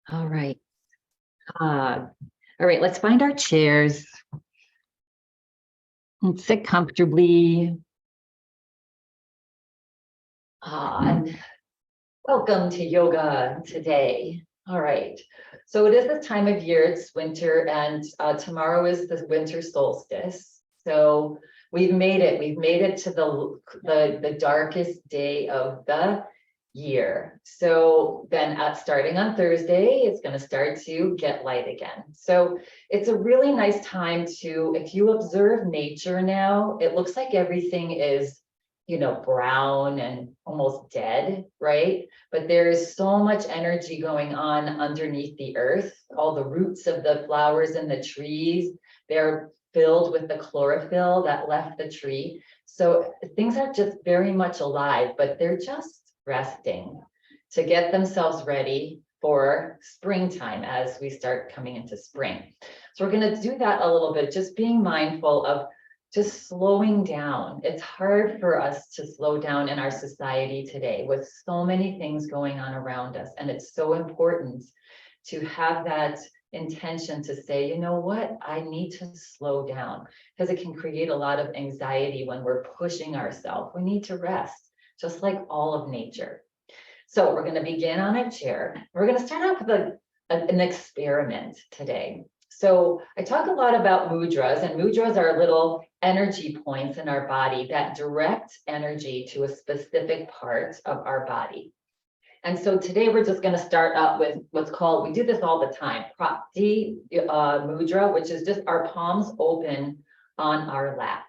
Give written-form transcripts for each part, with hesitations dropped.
All right. All right, let's find our chairs. Let's sit comfortably. And welcome to yoga today. All right. So it is this time of year, it's winter, and tomorrow is the winter solstice. So we've made it. We've made it to the darkest day of the year. So then starting on Thursday, it's going to start to get light again. So it's a really nice time to, if you observe nature now, it looks like everything is, brown and almost dead, right? But there is so much energy going on underneath the earth. All the roots of the flowers and the trees, they're filled with the chlorophyll that left the tree. So things are just very much alive, but they're just resting to get themselves ready for springtime as we start coming into spring. So we're going to do that a little bit, just being mindful of just slowing down. It's hard for us to slow down in our society today with so many things going on around us. And it's so important to have that intention to say, you know what, I need to slow down, because it can create a lot of anxiety when we're pushing ourselves. We need to rest, just like all of nature. So we're going to begin on a chair. We're going to start off with an experiment today. So I talk a lot about mudras, and mudras are little energy points in our body that direct energy to a specific part of our body. And so today we're just going to start out with what's called, we do this all the time, Prapti mudra, which is just our palms open on our lap.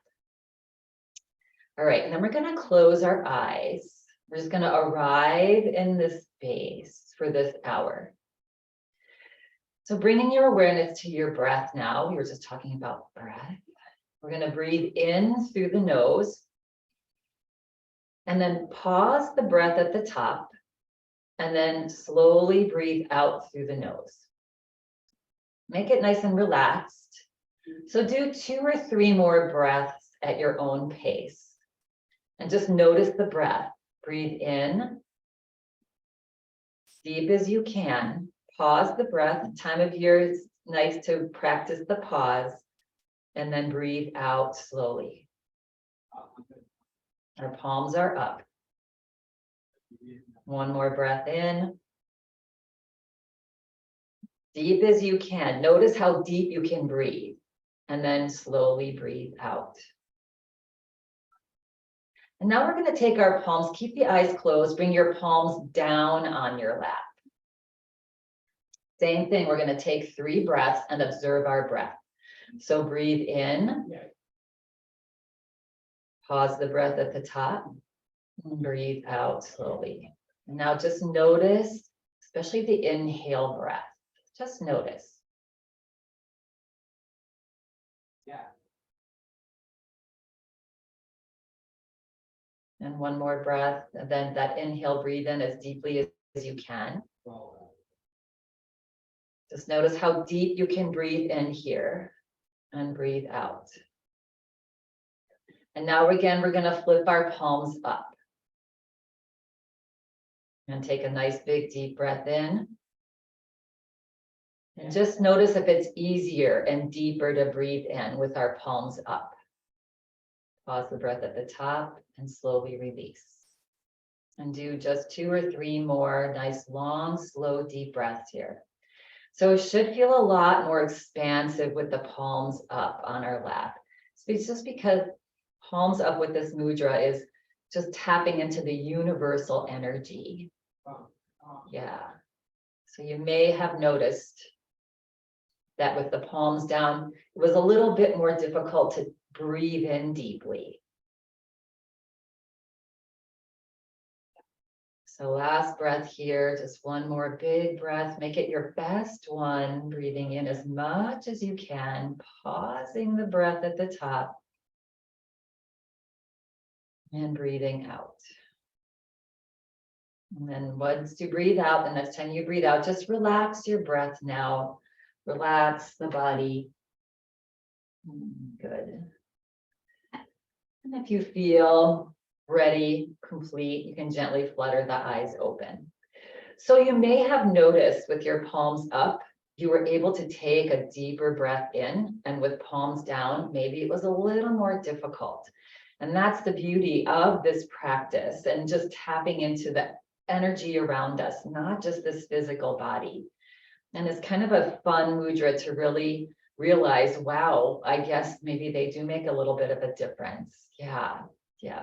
All right, and then we're going to close our eyes. We're just going to arrive in this space for this hour. So bringing your awareness to your breath now. We were just talking about breath. We're going to breathe in through the nose and then pause the breath at the top and then slowly breathe out through the nose. Make it nice and relaxed. So do 2 or 3 more breaths at your own pace and just notice the breath. Breathe in, deep as you can. Pause the breath. Time of year is nice to practice the pause, and then breathe out slowly. Our palms are up. 1 more breath in. Deep as you can. Notice how deep you can breathe, and then slowly breathe out. And now we're going to take our palms, keep the eyes closed, bring your palms down on your lap. Same thing, we're going to take 3 breaths and observe our breath. So breathe in, pause the breath at the top, and breathe out slowly. And now just notice, especially the inhale breath, just notice. And 1 more breath, and then that inhale, breathe in as deeply as you can. Just notice how deep you can breathe in here and breathe out. And now again, we're going to flip our palms up. And take a nice big deep breath in. And just notice if it's easier and deeper to breathe in with our palms up. Pause the breath at the top and slowly release. And do just 2 or 3 more nice, long, slow, deep breaths here. So it should feel a lot more expansive with the palms up on our lap. So it's just because palms up with this mudra is just tapping into the universal energy. Yeah. So you may have noticed that with the palms down, it was a little bit more difficult to breathe in deeply. So last breath here, just 1 more big breath. Make it your best one, breathing in as much as you can, pausing the breath at the top, and breathing out. And then once you breathe out, the next time you breathe out, just relax your breath now. Relax the body. Good. And if you feel ready, complete, you can gently flutter the eyes open. So you may have noticed with your palms up, you were able to take a deeper breath in, and with palms down, maybe it was a little more difficult. And that's the beauty of this practice and just tapping into the energy around us, not just this physical body. And it's kind of a fun mudra to really realize, wow, I guess maybe they do make a little bit of a difference. Yeah.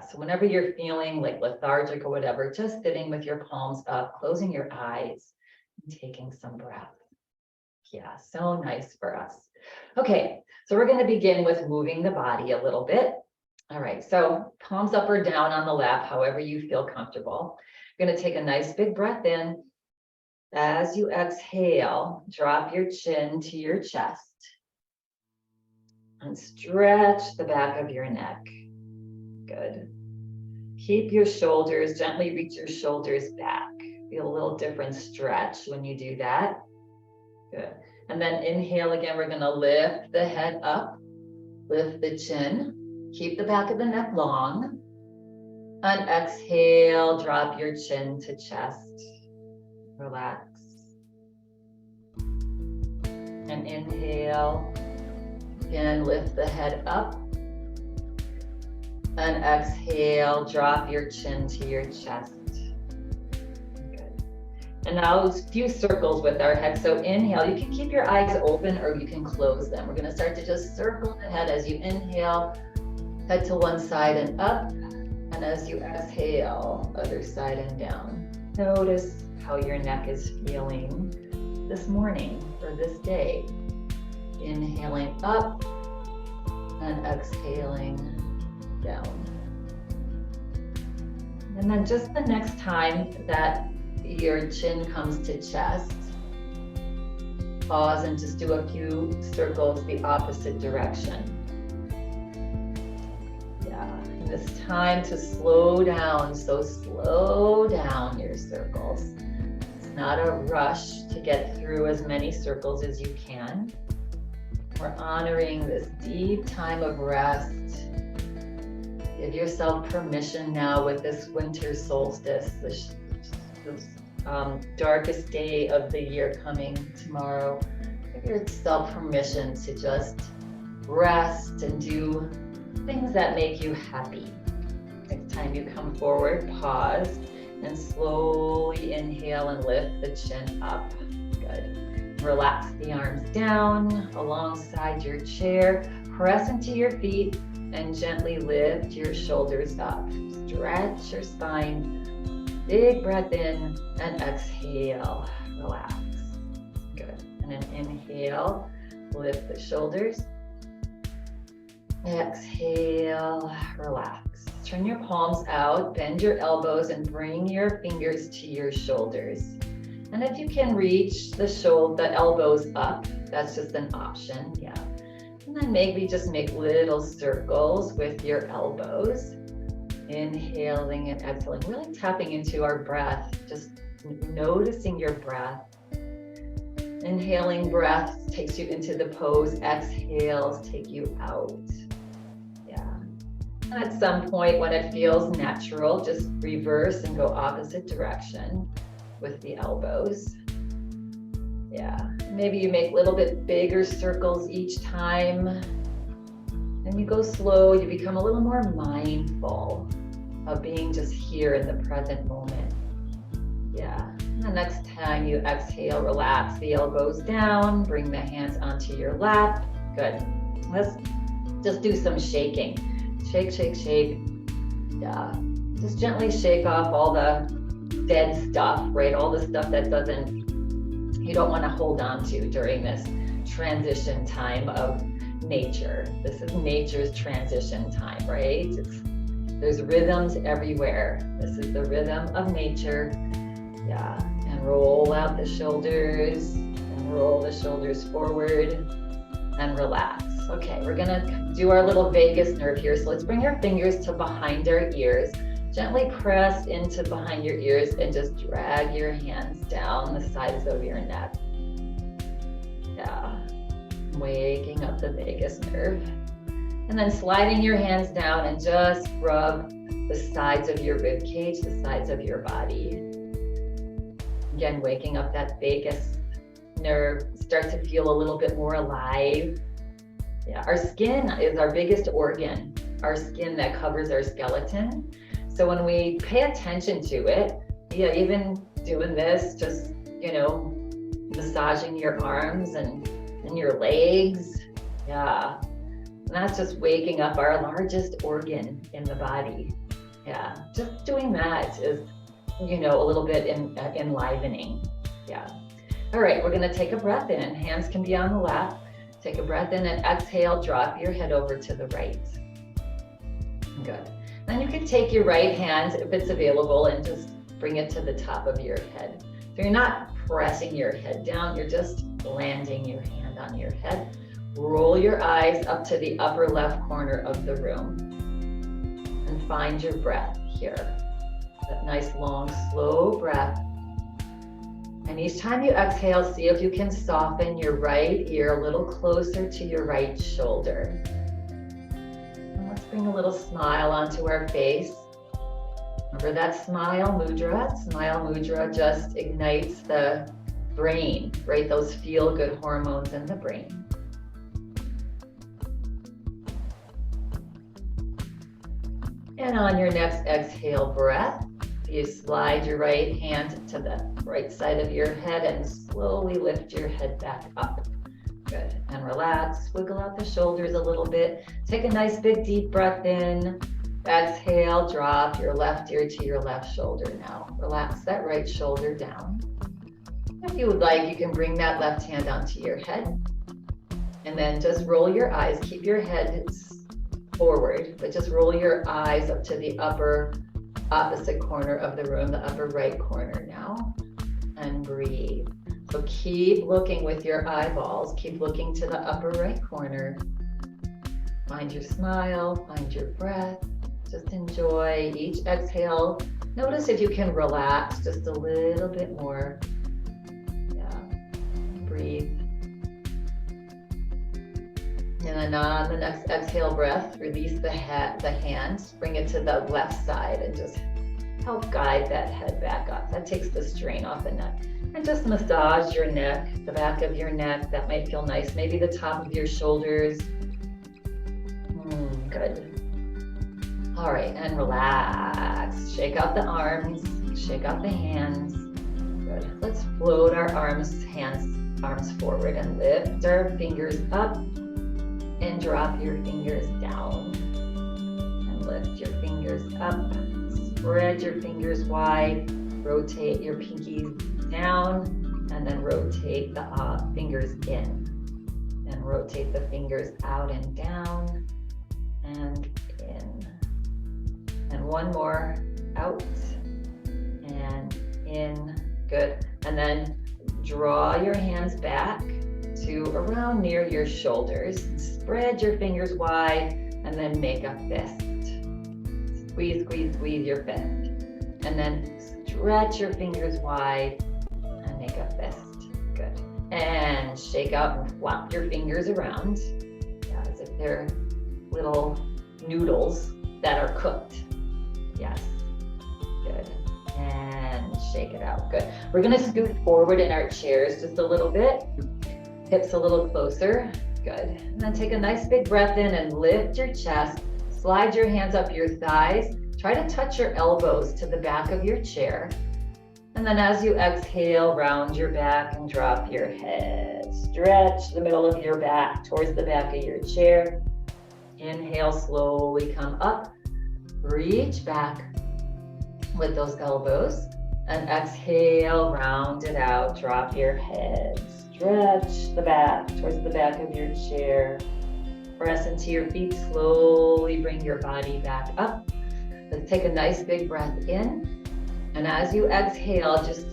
So whenever you're feeling like lethargic or whatever, just sitting with your palms up, closing your eyes, and taking some breath. Yeah, so nice for us. Okay, so we're going to begin with moving the body a little bit. All right, so palms up or down on the lap, however you feel comfortable. You're going to take a nice big breath in. As you exhale, drop your chin to your chest and stretch the back of your neck. Good. Keep your shoulders, gently reach your shoulders back. Feel a little different stretch when you do that. Good. And then inhale again, we're going to lift the head up, lift the chin, keep the back of the neck long. And exhale, drop your chin to chest. Relax. And inhale, again, lift the head up. And exhale, drop your chin to your chest. Good. And now a few circles with our head. So inhale, you can keep your eyes open or you can close them. We're going to start to just circle the head as you inhale, head to one side and up. And as you exhale, other side and down. Notice how your neck is feeling this morning or this day. Inhaling up and exhaling down. And then just the next time that your chin comes to chest, pause and just do a few circles the opposite direction. Yeah, and it's time to slow down. So slow down your circles. It's not a rush to get through as many circles as you can. We're honoring this deep time of rest. Give yourself permission now with this winter solstice, this darkest day of the year coming tomorrow. Give yourself permission to just rest and do things that make you happy. Next time you come forward, pause and slowly inhale and lift the chin up. Good. Relax the arms down alongside your chair. Press into your feet and gently lift your shoulders up. Stretch your spine. Big breath in and exhale. Relax. Good. And then inhale, lift the shoulders. Exhale, relax. Turn your palms out, bend your elbows, and bring your fingers to your shoulders. And if you can reach the elbows up, that's just an option. Yeah. And then maybe just make little circles with your elbows. Inhaling and exhaling, really tapping into our breath, just noticing your breath. Inhaling breath takes you into the pose, exhales take you out. Yeah. And at some point when it feels natural, just reverse and go opposite direction with the elbows. Yeah, maybe you make a little bit bigger circles each time. And you go slow, you become a little more mindful of being just here in the present moment. Yeah, and the next time you exhale, relax the elbows down, bring the hands onto your lap. Good. Let's just do some shaking. Shake, shake, shake. Yeah, just gently shake off all the dead stuff, right? All the stuff that you don't want to hold on to during this transition time of nature. This is nature's transition time, right? There's rhythms everywhere. This is the rhythm of nature. Yeah, and roll out the shoulders and roll the shoulders forward and relax. Okay, we're gonna do our little vagus nerve here. So let's bring our fingers to behind our ears. Gently press into behind your ears and just drag your hands down the sides of your neck. Yeah, waking up the vagus nerve. And then sliding your hands down and just rub the sides of your rib cage, the sides of your body. Again, waking up that vagus nerve, start to feel a little bit more alive. Yeah, our skin is our biggest organ, our skin that covers our skeleton. So when we pay attention to it, yeah, even doing this, just, you know, massaging your arms and your legs. Yeah, and that's just waking up our largest organ in the body. Yeah, just doing that is, you know, a little bit enlivening. Yeah. All right, we're gonna take a breath in. Hands can be on the lap. Take a breath in and exhale, drop your head over to the right. Good. Then you can take your right hand, if it's available, and just bring it to the top of your head. So you're not pressing your head down, you're just landing your hand on your head. Roll your eyes up to the upper left corner of the room and find your breath here. That nice, long, slow breath. And each time you exhale, see if you can soften your right ear a little closer to your right shoulder. And let's bring a little smile onto our face. Remember that smile mudra? Smile mudra just ignites the brain, right? Those feel-good hormones in the brain. And on your next exhale breath, you slide your right hand to the right side of your head and slowly lift your head back up. Good. And relax, wiggle out the shoulders a little bit. Take a nice big deep breath in. Exhale, drop your left ear to your left shoulder now. Relax that right shoulder down. If you would like, you can bring that left hand onto your head. And then just roll your eyes. Keep your head forward, but just roll your eyes up to the upper opposite corner of the room, the upper right corner now, and breathe. So keep looking with your eyeballs, keep looking to the upper right corner. Find your smile, find your breath, just enjoy each exhale. Notice if you can relax just a little bit more. Yeah, breathe. And then on the next exhale breath, release the hands, bring it to the left side and just help guide that head back up. That takes the strain off the neck. And just massage your neck, the back of your neck. That might feel nice. Maybe the top of your shoulders. Good. All right, and relax. Shake out the arms, shake out the hands. Good. Let's float our arms forward and lift our fingers up. And drop your fingers down and lift your fingers up. Spread your fingers wide. Rotate your pinkies down and then rotate the fingers in. And rotate the fingers out and down and in. And one more, out and in. Good. And then draw your hands back to around near your shoulders. Spread your fingers wide and then make a fist. Squeeze, squeeze, squeeze your fist. And then stretch your fingers wide and make a fist. Good. And shake out and flop your fingers around, as if they're little noodles that are cooked. Yes. Good. And shake it out. Good. We're going to scoot forward in our chairs just a little bit. Hips a little closer. Good. And then take a nice big breath in and lift your chest. Slide your hands up your thighs. Try to touch your elbows to the back of your chair. And then as you exhale, round your back and drop your head. Stretch the middle of your back towards the back of your chair. Inhale, slowly come up. Reach back with those elbows. And exhale, round it out. Drop your head. Stretch the back towards the back of your chair. Press into your feet, slowly bring your body back up. Let's take a nice big breath in. And as you exhale, just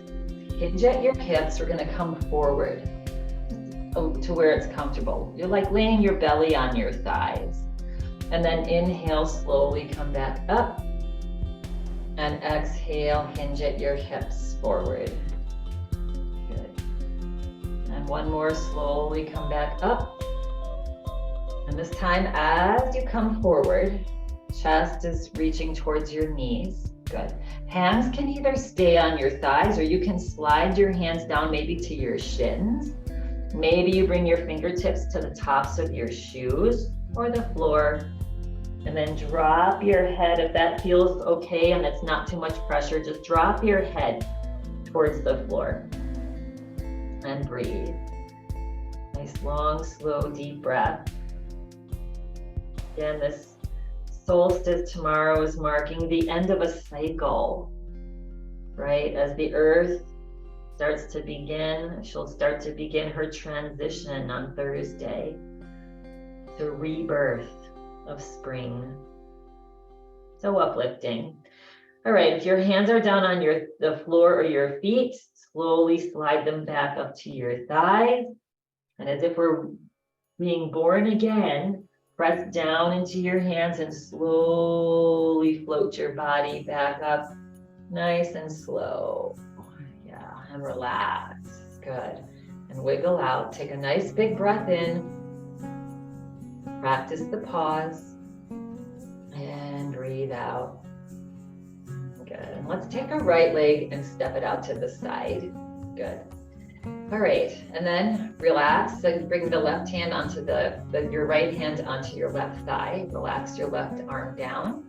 hinge at your hips. We're gonna come forward to where it's comfortable. You're like laying your belly on your thighs. And then inhale, slowly come back up. And exhale, hinge at your hips forward. And one more, slowly come back up. And this time, as you come forward, chest is reaching towards your knees. Good. Hands can either stay on your thighs or you can slide your hands down maybe to your shins. Maybe you bring your fingertips to the tops of your shoes or the floor, and then drop your head. If that feels okay and it's not too much pressure, just drop your head towards the floor and breathe. Nice, long, slow, deep breath. Again, this solstice tomorrow is marking the end of a cycle, right? As the earth starts to begin, she'll start to begin her transition on Thursday. The rebirth of spring. So uplifting. All right, if your hands are down on the floor or your feet, slowly slide them back up to your thighs. And as if we're being born again, press down into your hands and slowly float your body back up, nice and slow. Yeah, and relax. Good. And wiggle out. Take a nice big breath in. Practice the pause. And breathe out. Good. And let's take our right leg and step it out to the side. Good. All right, and then relax. So bring the left hand onto your right hand onto your left thigh. Relax your left arm down.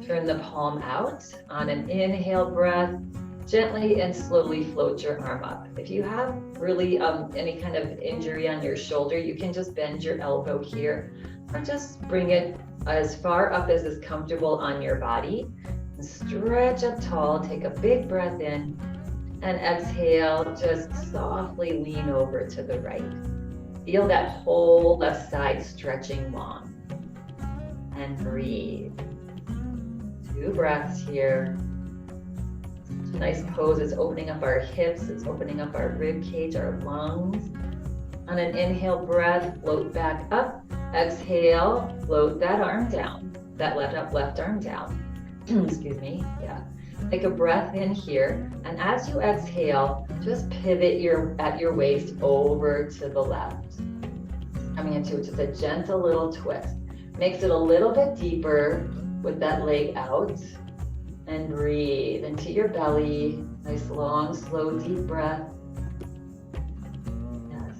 Turn the palm out. On an inhale breath, gently and slowly float your arm up. If you have really any kind of injury on your shoulder, you can just bend your elbow here, or just bring it as far up as is comfortable on your body. And stretch up tall. Take a big breath in. And exhale, just softly lean over to the right. Feel that whole left side stretching long. And breathe. 2 breaths here. Nice pose. It's opening up our hips. It's opening up our rib cage, our lungs. On an inhale breath, float back up. Exhale, float that arm down. That left arm down. Excuse me. Yeah. Take a breath in here, and as you exhale, just pivot at your waist over to the left. Coming into just a gentle little twist. Makes it a little bit deeper with that leg out. And breathe into your belly. Nice, long, slow, deep breath. Yes.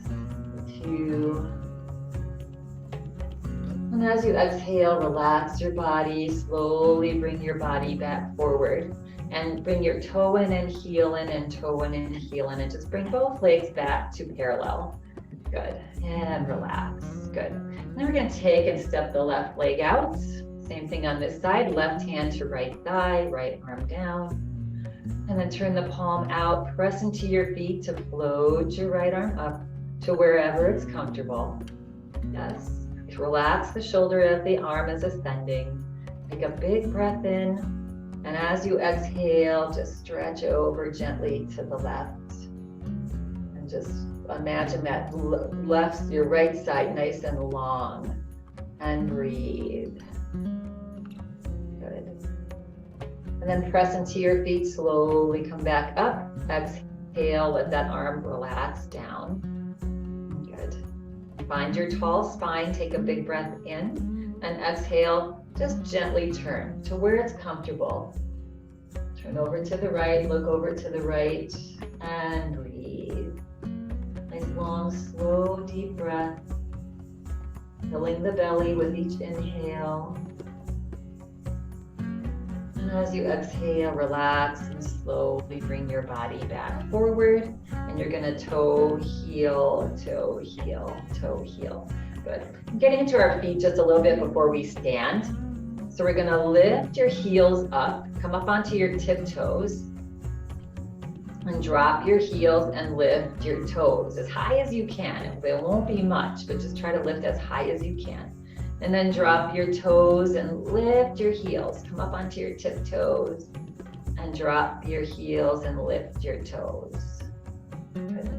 2. And as you exhale, relax your body. Slowly bring your body back forward. And bring your toe in and heel in and toe in and heel in, and just bring both legs back to parallel. Good. And relax. Good. And then we're going to take and step the left leg out. Same thing on this side. Left hand to right thigh, right arm down. And then turn the palm out. Press into your feet to float your right arm up to wherever it's comfortable. Yes. Relax the shoulder as the arm is ascending. Take a big breath in. And as you exhale, just stretch over gently to the left. And just imagine that your right side nice and long. And breathe. Good. And then press into your feet, slowly come back up. Exhale, let that arm relax down. Good. Find your tall spine, take a big breath in. And exhale. Just gently turn to where it's comfortable. Turn over to the right, look over to the right, and breathe. Nice, long, slow, deep breath. Filling the belly with each inhale. And as you exhale, relax and slowly bring your body back forward. And you're gonna toe, heel, toe, heel, toe, heel. Good. Getting into our feet just a little bit before we stand. So we're gonna lift your heels up, come up onto your tiptoes, and drop your heels and lift your toes as high as you can. It won't be much, but just try to lift as high as you can. And then drop your toes and lift your heels. Come up onto your tiptoes and drop your heels and lift your toes. Good.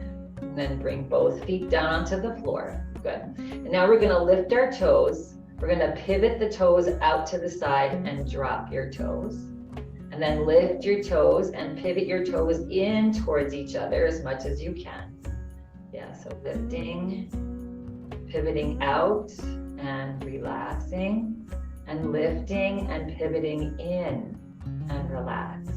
And then bring both feet down onto the floor. Good. And now we're gonna lift our toes. We're gonna pivot the toes out to the side and drop your toes. And then lift your toes and pivot your toes in towards each other as much as you can. Yeah, so lifting, pivoting out and relaxing, and lifting and pivoting in and relax.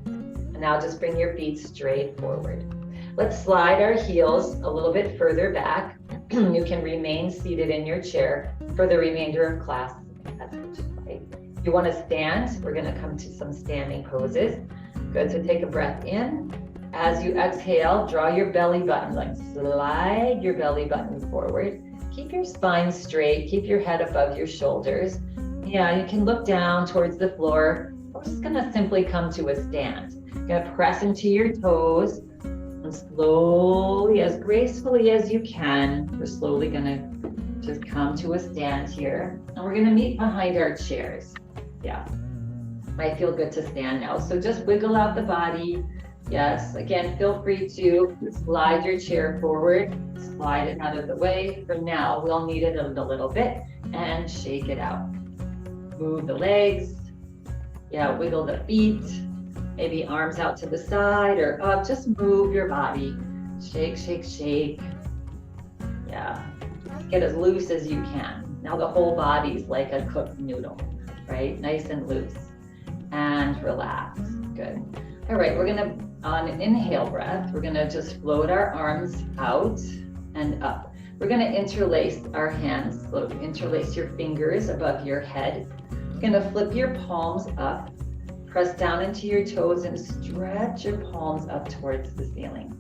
And now just bring your feet straight forward. Let's slide our heels a little bit further back. You can remain seated in your chair for the remainder of class. That's what you like. If you want to stand, we're going to come to some standing poses. Good, so take a breath in. As you exhale, draw your belly button, like slide your belly button forward. Keep your spine straight, keep your head above your shoulders. Yeah, you can look down towards the floor. We're just gonna simply come to a stand. You're gonna press into your toes and slowly, as gracefully as you can, we're slowly gonna just come to a stand here. And we're gonna meet behind our chairs. Yeah, might feel good to stand now. So just wiggle out the body. Yes, again, feel free to slide your chair forward, slide it out of the way. For now, we'll knead it a little bit and shake it out. Move the legs, yeah, wiggle the feet, maybe arms out to the side or up, just move your body. Shake, shake, shake. Yeah, get as loose as you can. Now the whole body's like a cooked noodle, right? Nice and loose. And relax, good. All right, we're gonna, on an inhale breath, we're gonna just float our arms out and up. We're gonna interlace our hands, so interlace your fingers above your head. You're gonna flip your palms up, press down into your toes and stretch your palms up towards the ceiling.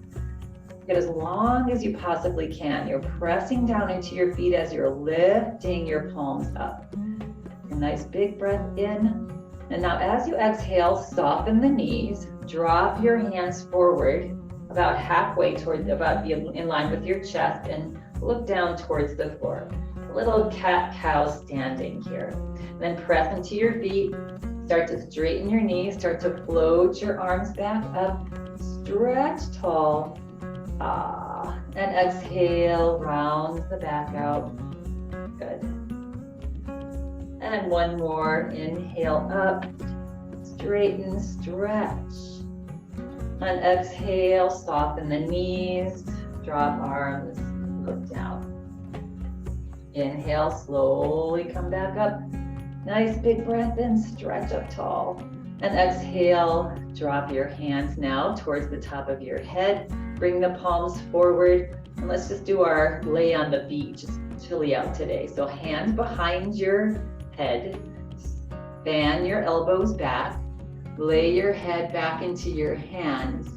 Get as long as you possibly can. You're pressing down into your feet as you're lifting your palms up. A nice big breath in. And now as you exhale, soften the knees, drop your hands forward about halfway toward, about in line with your chest, and look down towards the floor. A little cat-cow standing here. And then press into your feet, start to straighten your knees, start to float your arms back up, stretch tall, and exhale, round the back out. Good. And one more, inhale up, straighten, stretch. And exhale, soften the knees, drop arms, look down. Inhale, slowly come back up. Nice big breath in, stretch up tall. And exhale, drop your hands now towards the top of your head. Bring the palms forward. And let's just do our lay on the beach. It's chilly out today. So hands behind your head. Fan your elbows back. Lay your head back into your hands.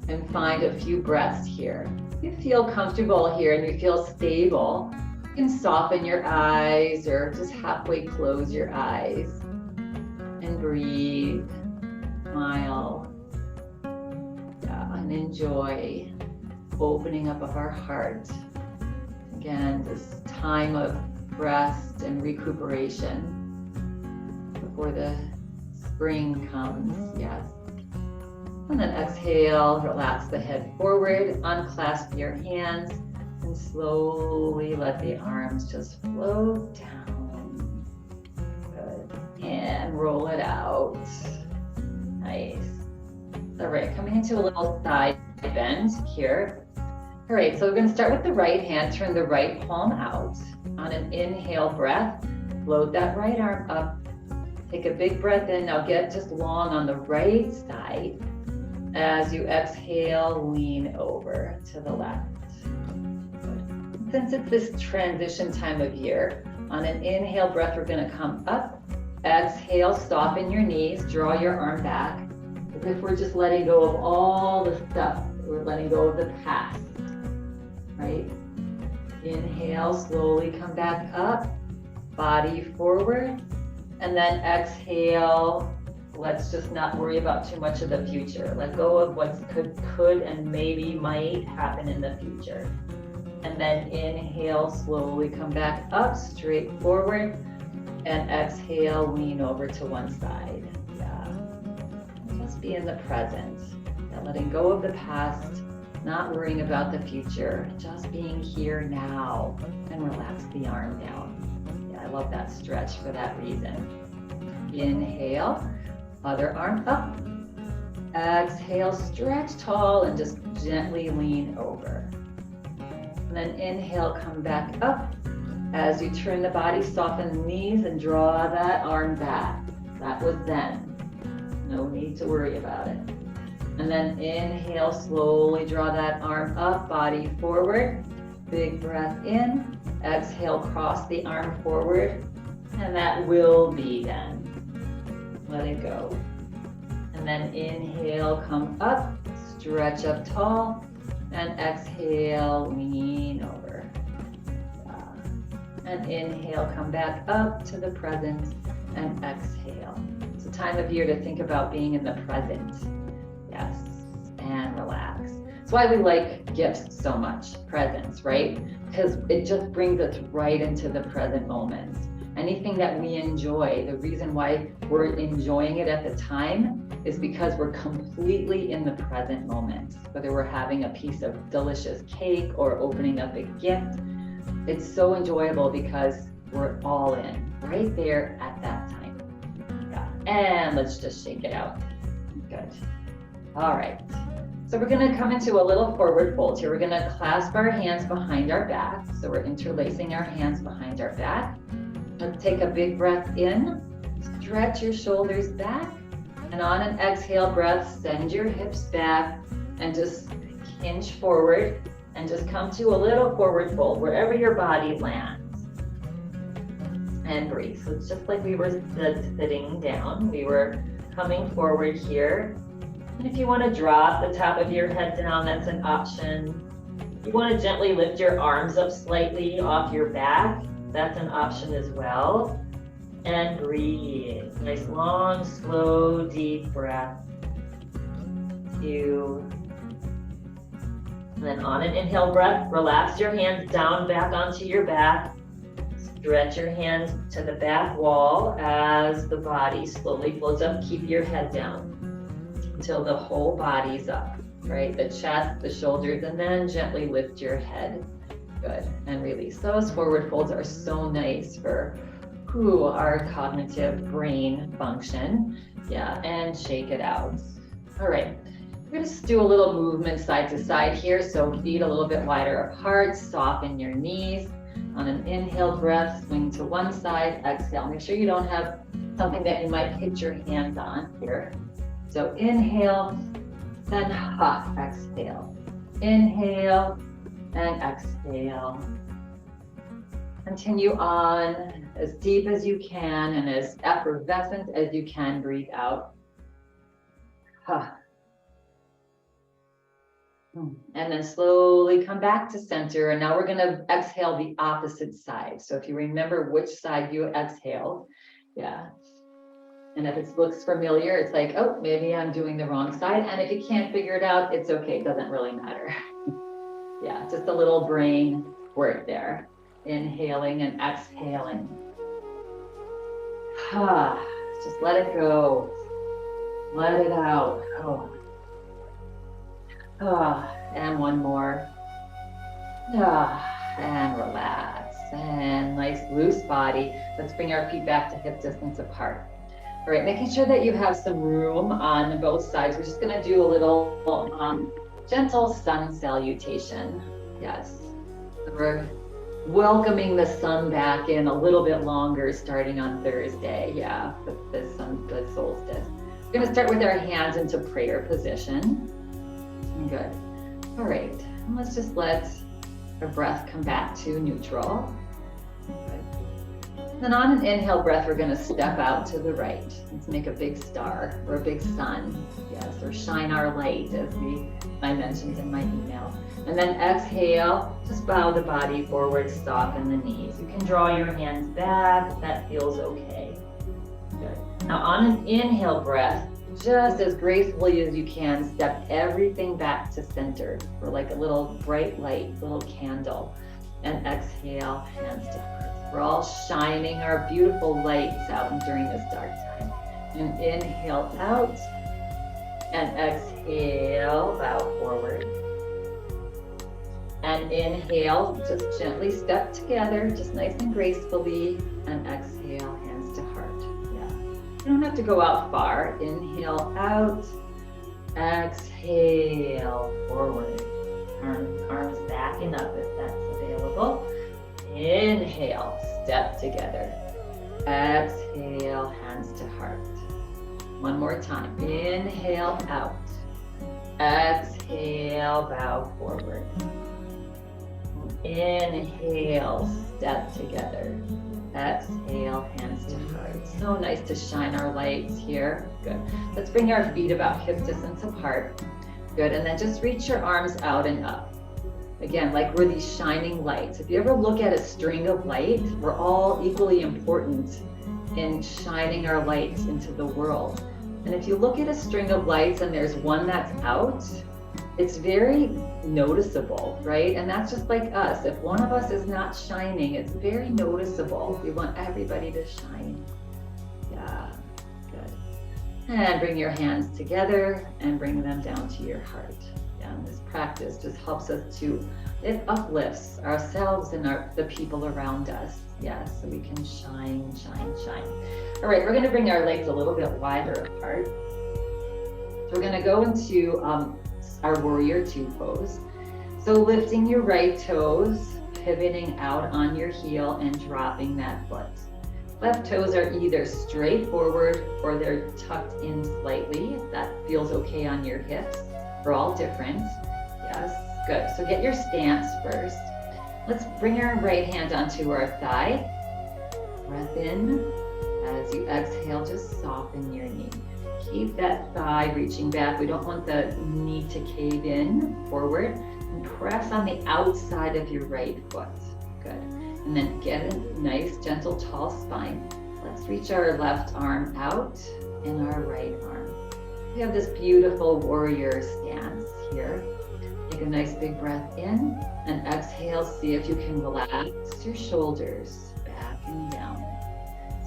And find a few breaths here. If you feel comfortable here and you feel stable, you can soften your eyes or just halfway close your eyes. And breathe, smile, yeah, and enjoy opening up of our heart. Again, this time of rest and recuperation before the spring comes, yes. And then exhale, relax the head forward, unclasp your hands, and slowly let the arms just float down. Good. And roll it out. Nice. All right, coming into a little side bend here. All right, so we're going to start with the right hand. Turn the right palm out. On an inhale breath, float that right arm up. Take a big breath in. Now get just long on the right side. As you exhale, lean over to the left. Since it's this transition time of year, on an inhale breath, we're going to come up. Exhale, soften your knees, draw your arm back, as if we're just letting go of all the stuff. We're letting go of the past, right? Inhale, slowly come back up, body forward, and then exhale. Let's just not worry about too much of the future. Let go of what could and maybe might happen in the future. And then inhale, slowly come back up, straight forward, and exhale, lean over to one side. Yeah. Just be in the present. Yeah, letting go of the past, not worrying about the future, just being here now, and relax the arm down. Yeah, I love that stretch for that reason. Inhale, other arm up. Exhale, stretch tall and just gently lean over. And then inhale, come back up. As you turn the body, soften the knees and draw that arm back. That was then. No need to worry about it. And then inhale, slowly draw that arm up, body forward. Big breath in. Exhale, cross the arm forward. And that will be then. Let it go. And then inhale, come up, stretch up tall. And exhale, lean over. And inhale, come back up to the present. And exhale. It's a time of year to think about being in the present. Yes, and relax. That's why we like gifts so much, presents, right? Because it just brings us right into the present moment. Anything that we enjoy, the reason why we're enjoying it at the time is because we're completely in the present moment. Whether we're having a piece of delicious cake or opening up a gift, it's so enjoyable because we're all in right there at that time. Yeah, and let's just shake it out. Good. All right, so we're gonna come into a little forward fold here. We're gonna clasp our hands behind our back. So we're interlacing our hands behind our back. Let's take a big breath in, stretch your shoulders back, and on an exhale breath, send your hips back and just hinge forward and just come to a little forward fold, wherever your body lands. And breathe. So it's just like we were sitting down. We were coming forward here. And if you want to drop the top of your head down, that's an option. If you want to gently lift your arms up slightly off your back, that's an option as well. And breathe. Nice, long, slow, deep breath. And then on an inhale breath, relax your hands down back onto your back. Stretch your hands to the back wall as the body slowly floats up. Keep your head down until the whole body's up, right? The chest, the shoulders, and then gently lift your head. Good, and release. Those forward folds are so nice for our cognitive brain function. Yeah, and shake it out. All right, we're gonna just do a little movement side to side here. So feet a little bit wider apart, soften your knees. On an inhale breath, swing to one side, exhale. Make sure you don't have something that you might hit your hands on here. So inhale, then exhale. Inhale and exhale. Continue on as deep as you can and as effervescent as you can. Breathe out. And then slowly come back to center. And now we're going to exhale the opposite side. So if you remember which side you exhaled, yeah. And if it looks familiar, it's like, oh, maybe I'm doing the wrong side. And if you can't figure it out, it's okay. It doesn't really matter. Yeah, just a little brain work there. Inhaling and exhaling. Just let it go. Let it out. And one more. And relax. And nice loose body. Let's bring our feet back to hip distance apart. All right, making sure that you have some room on both sides. We're just gonna do a little gentle sun salutation. Yes. We're welcoming the sun back in a little bit longer starting on Thursday. Yeah, the solstice. We're gonna start with our hands into prayer position. Good. All right, and let's just let our breath come back to neutral. Good. Then on an inhale breath, we're going to step out to the right. Let's make a big star or a big sun. Yes, or shine our light, as I mentioned in my email. And then exhale, just bow the body forward, soften the knees. You can draw your hands back if that feels okay. Good. Now on an inhale breath, just as gracefully as you can, step everything back to center for like a little bright light, little candle. And exhale, hands to heart. We're all shining our beautiful lights out during this dark time. And inhale out, and exhale, bow forward. And inhale, just gently step together, just nice and gracefully, and exhale, hands to heart. Yeah, you don't have to go out far. Inhale out, exhale, forward. Arms backing up if that's available. Inhale, step together. Exhale, hands to heart. One more time. Inhale out. Exhale, bow forward. Inhale, step together. Exhale, hands to heart. So nice to shine our lights here. Good. Let's bring our feet about hip distance apart. Good. And then just reach your arms out and up. Again, like we're these shining lights. If you ever look at a string of light, we're all equally important in shining our lights into the world. And if you look at a string of lights and there's one that's out, it's very noticeable, right? And that's just like us. If one of us is not shining, it's very noticeable. We want everybody to shine. Yeah, good. And bring your hands together and bring them down to your heart. And this practice just helps us to, it uplifts ourselves and the people around us. Yes, so we can shine, shine, shine. All right, we're gonna bring our legs a little bit wider apart. So we're gonna go into our warrior two pose. So lifting your right toes, pivoting out on your heel and dropping that foot. Left toes are either straight forward or they're tucked in slightly, if that feels okay on your hips. We're all different. Yes, good. So get your stance first. Let's bring our right hand onto our thigh. Breath in. As you exhale, just soften your knee. Keep that thigh reaching back. We don't want the knee to cave in forward. And press on the outside of your right foot. Good. And then get a nice, gentle, tall spine. Let's reach our left arm out and our right arm. We have this beautiful warrior stance here. Take a nice big breath in and exhale. See if you can relax your shoulders back and down.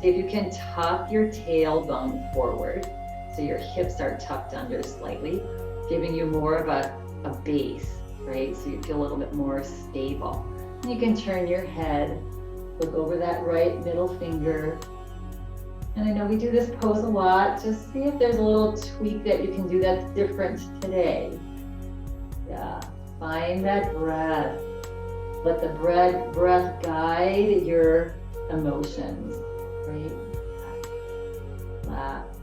See if you can tuck your tailbone forward so your hips are tucked under slightly, giving you more of a base, right? So you feel a little bit more stable. And you can turn your head, look over that right middle finger. And I know we do this pose a lot. Just see if there's a little tweak that you can do that's different today. Yeah, find that breath. Let the breath guide your emotions, right? Relax.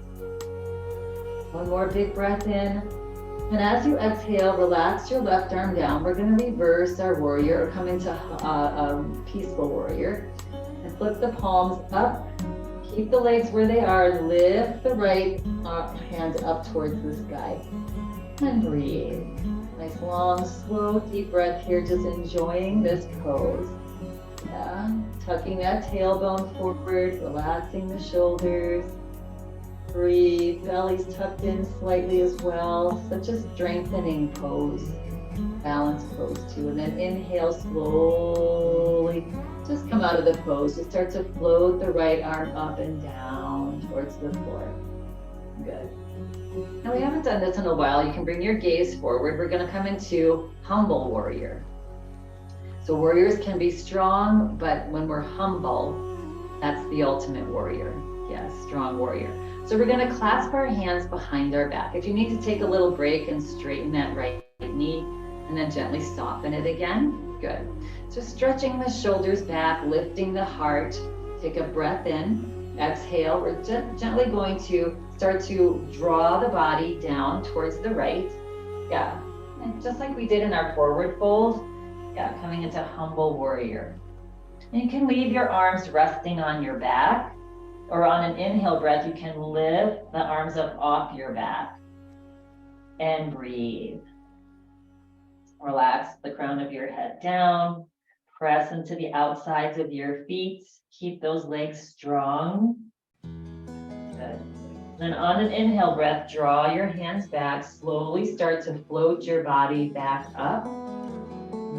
One more big breath in. And as you exhale, relax your left arm down. We're going to reverse our warrior, or come into peaceful warrior. And flip the palms up. Keep the legs where they are. Lift the right hand up towards the sky. And breathe. Nice, long, slow, deep breath here. Just enjoying this pose. Yeah. Tucking that tailbone forward. Relaxing the shoulders. Breathe. Belly's tucked in slightly as well. Such a strengthening pose. Balanced pose too. And then inhale slowly. Just come out of the pose. Just start to float the right arm up and down towards the floor. Good. Now we haven't done this in a while. You can bring your gaze forward. We're going to come into humble warrior. So warriors can be strong, but when we're humble, that's the ultimate warrior. Yes, strong warrior. So we're going to clasp our hands behind our back. If you need to take a little break and straighten that right knee and then gently soften it again, good. So stretching the shoulders back, lifting the heart. Take a breath in, exhale. We're gently going to start to draw the body down towards the right. Yeah, and just like we did in our forward fold, yeah, coming into humble warrior. And you can leave your arms resting on your back, or on an inhale breath, you can lift the arms up off your back and breathe. Relax the crown of your head down. Press into the outsides of your feet. Keep those legs strong. Good. Then on an inhale breath, draw your hands back. Slowly start to float your body back up.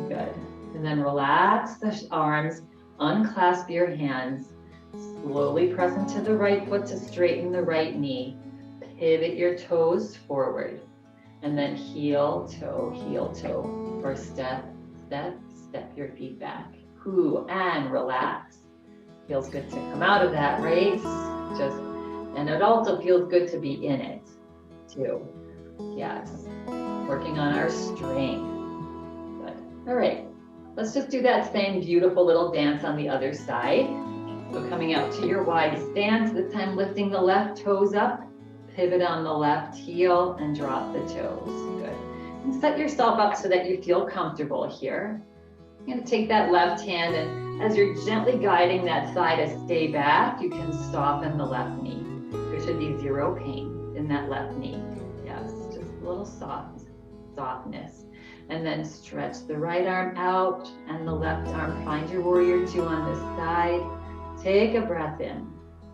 Good. And then relax the arms. Unclasp your hands. Slowly press into the right foot to straighten the right knee. Pivot your toes forward. And then heel, toe, or step your feet back. And relax. Feels good to come out of that race. And it also feels good to be in it too. Yes. Working on our strength. Good. All right. Let's just do that same beautiful little dance on the other side. So coming out to your wide stance, this time lifting the left toes up, Pivot on the left heel and drop the toes. Good. And set yourself up so that you feel comfortable here. You're going to take that left hand, and as you're gently guiding that thigh to stay back, you can soften the left knee. There should be zero pain in that left knee. Yes, just a little softness. And then stretch the right arm out and the left arm. Find your warrior two on this side. Take a breath in.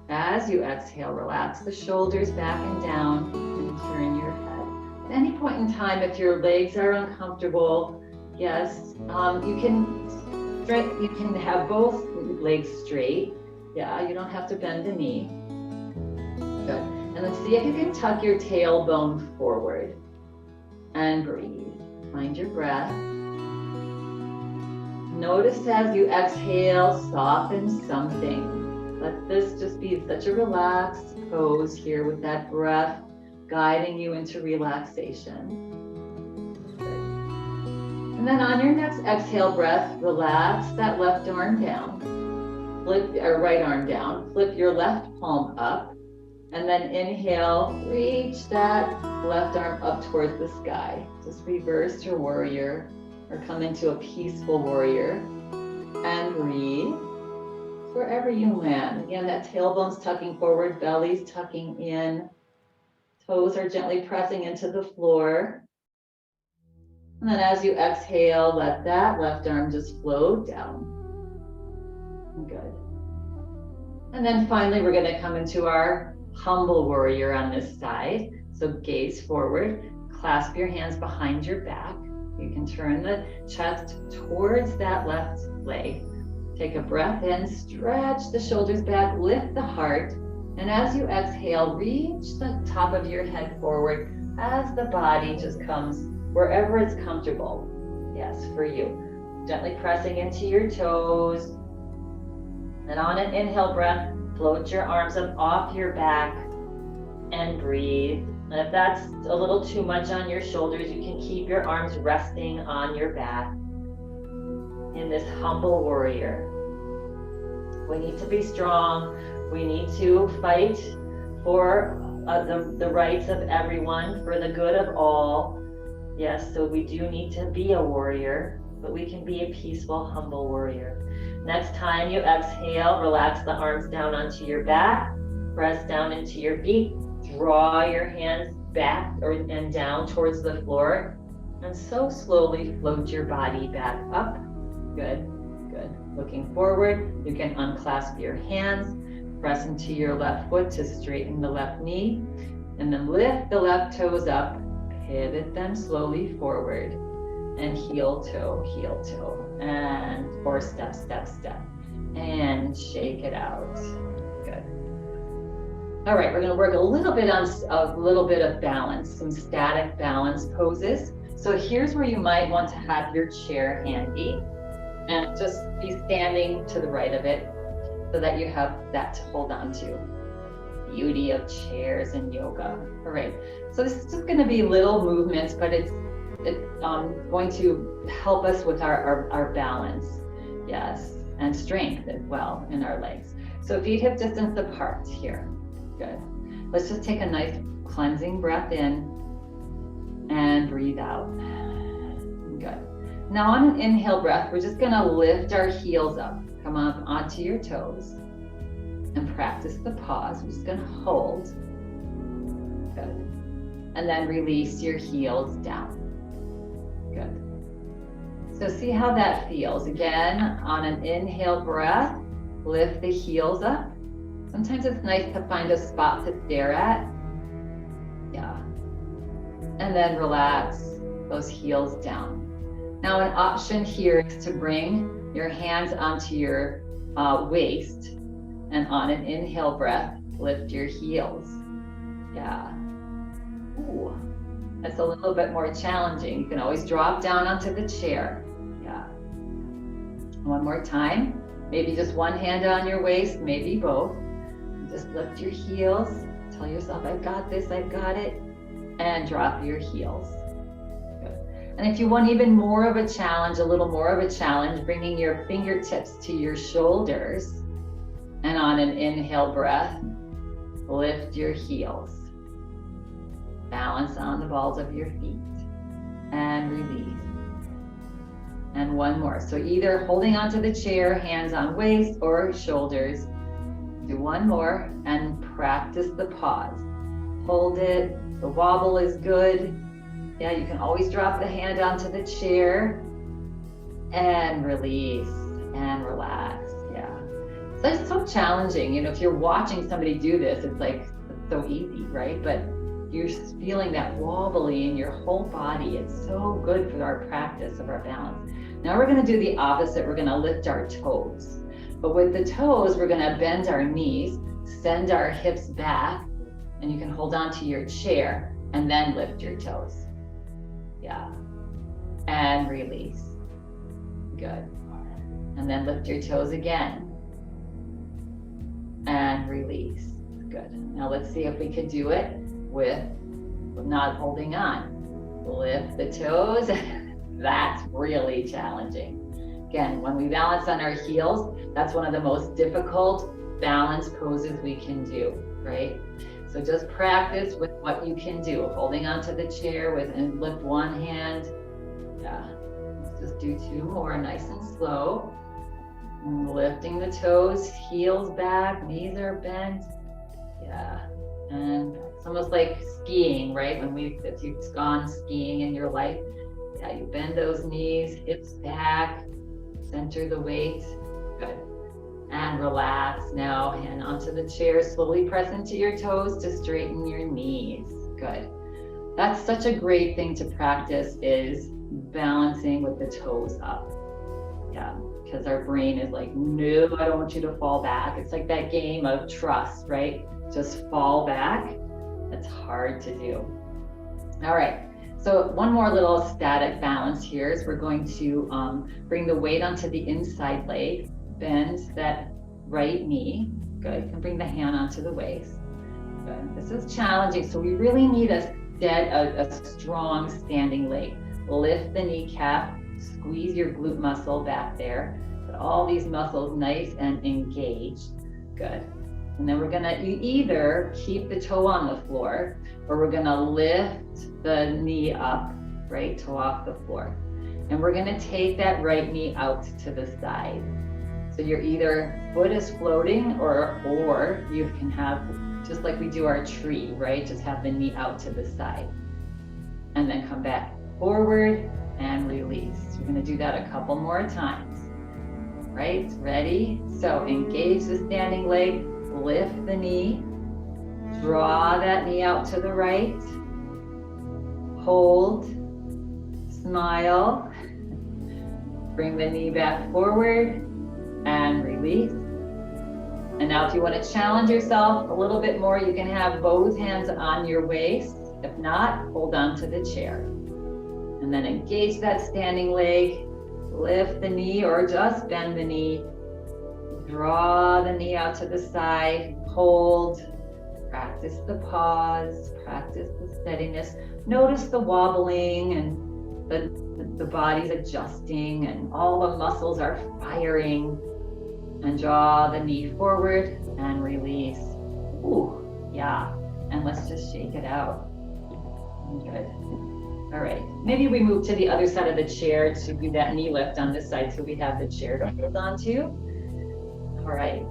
As you exhale, relax the shoulders back and down and turn your head. At any point in time, if your legs are uncomfortable, yes, you can have both legs straight. Yeah, you don't have to bend the knee. Good. And then see if you can tuck your tailbone forward and breathe. Find your breath. Notice as you exhale, soften something. Let this just be such a relaxed pose here with that breath guiding you into relaxation. Good. And then on your next exhale breath, relax that left arm down. Flip or right arm down. Flip your left palm up. And then inhale, reach that left arm up towards the sky. Just reverse your warrior or come into a peaceful warrior and breathe wherever you land. Again, that tailbone's tucking forward, belly's tucking in, toes are gently pressing into the floor. And then as you exhale, let that left arm just float down. Good. And then finally, we're going to come into our humble warrior on this side. So gaze forward, clasp your hands behind your back. You can turn the chest towards that left leg. Take a breath in, stretch the shoulders back, lift the heart. And as you exhale, reach the top of your head forward as the body just comes wherever it's comfortable. Yes, for you. Gently pressing into your toes. And on an inhale breath, float your arms up off your back and breathe. And if that's a little too much on your shoulders, you can keep your arms resting on your back in this humble warrior. We need to be strong. We need to fight for the rights of everyone, for the good of all. Yes, so we do need to be a warrior, but we can be a peaceful, humble warrior. Next time you exhale, relax the arms down onto your back, press down into your feet, draw your hands back and down towards the floor, and so slowly float your body back up. Good, good. Looking forward, you can unclasp your hands, press into your left foot to straighten the left knee, and then lift the left toes up, pivot them slowly forward, and heel toe, and or step, and shake it out. Good. All right, we're going to work a little bit of balance, some static balance poses. So here's where you might want to have your chair handy and just be standing to the right of it so that you have that to hold on to. Beauty of chairs and yoga. All right, so this is just going to be little movements, but it's going to help us with our balance, yes, and strength as well in our legs. So feet hip distance apart here. Good. Let's just take a nice cleansing breath in and breathe out. Good. Now on an inhale breath, we're just going to lift our heels up. Come up onto your toes and practice the pause. We're just going to hold. Good. And then release your heels down. Good. So see how that feels. Again, on an inhale breath, lift the heels up. Sometimes it's nice to find a spot to stare at. Yeah. And then relax those heels down. Now an option here is to bring your hands onto your waist, and on an inhale breath, lift your heels. Yeah. Ooh. That's a little bit more challenging. You can always drop down onto the chair. Yeah. One more time. Maybe just one hand on your waist, maybe both. Just lift your heels. Tell yourself, I've got this, I've got it. And drop your heels. Good. And if you want even more of a challenge, a little more of a challenge, bringing your fingertips to your shoulders. And on an inhale breath, lift your heels. Balance on the balls of your feet and release. And one more. So either holding onto the chair, hands on waist or shoulders. Do one more and practice the pause. Hold it. The wobble is good. Yeah, you can always drop the hand onto the chair and release and relax. Yeah. So it's so challenging. You know, if you're watching somebody do this, it's like, it's so easy, right? But you're feeling that wobbly in your whole body. It's so good for our practice of our balance. Now we're going to do the opposite. We're going to lift our toes. But with the toes, we're going to bend our knees, send our hips back, and you can hold on to your chair and then lift your toes. Yeah. And release. Good. And then lift your toes again. And release. Good. Now let's see if we could do it with not holding on. Lift the toes. That's really challenging. Again, when we balance on our heels, that's one of the most difficult balance poses we can do, right? So just practice with what you can do. Holding onto the chair with and lift one hand. Yeah. Let's just do two more, nice and slow. And lifting the toes, heels back, knees are bent. Yeah. And it's almost like skiing, right? If you've gone skiing in your life, yeah, you bend those knees, hips back, center the weight. Good. And relax now, hand onto the chair, slowly press into your toes to straighten your knees. Good. That's such a great thing to practice, is balancing with the toes up. Yeah, because our brain is like, no, I don't want you to fall back. It's like that game of trust, right? Just fall back. That's hard to do. All right. So one more little static balance here is we're going to bring the weight onto the inside leg, bend that right knee. Good. You can bring the hand onto the waist. Good. This is challenging. So we really need a strong standing leg. Lift the kneecap, squeeze your glute muscle back there. Get all these muscles nice and engaged. Good. And then we're gonna either keep the toe on the floor, or we're gonna lift the knee up, right, toe off the floor. And we're gonna take that right knee out to the side. So your either foot is floating, or you can have, just like we do our tree, right? Just have the knee out to the side. And then come back forward and release. We're gonna do that a couple more times. Right, ready? So engage the standing leg, lift the knee, draw that knee out to the right, hold, smile, bring the knee back forward and release. And now if you want to challenge yourself a little bit more, you can have both hands on your waist. If not, hold on to the chair. And then engage that standing leg, lift the knee or just bend the knee. Draw the knee out to the side, hold, practice the pause, practice the steadiness. Notice the wobbling and the body's adjusting and all the muscles are firing. And draw the knee forward and release. Ooh, yeah. And let's just shake it out. Good. All right. Maybe we move to the other side of the chair to do that knee lift on this side so we have the chair to hold on to. All right.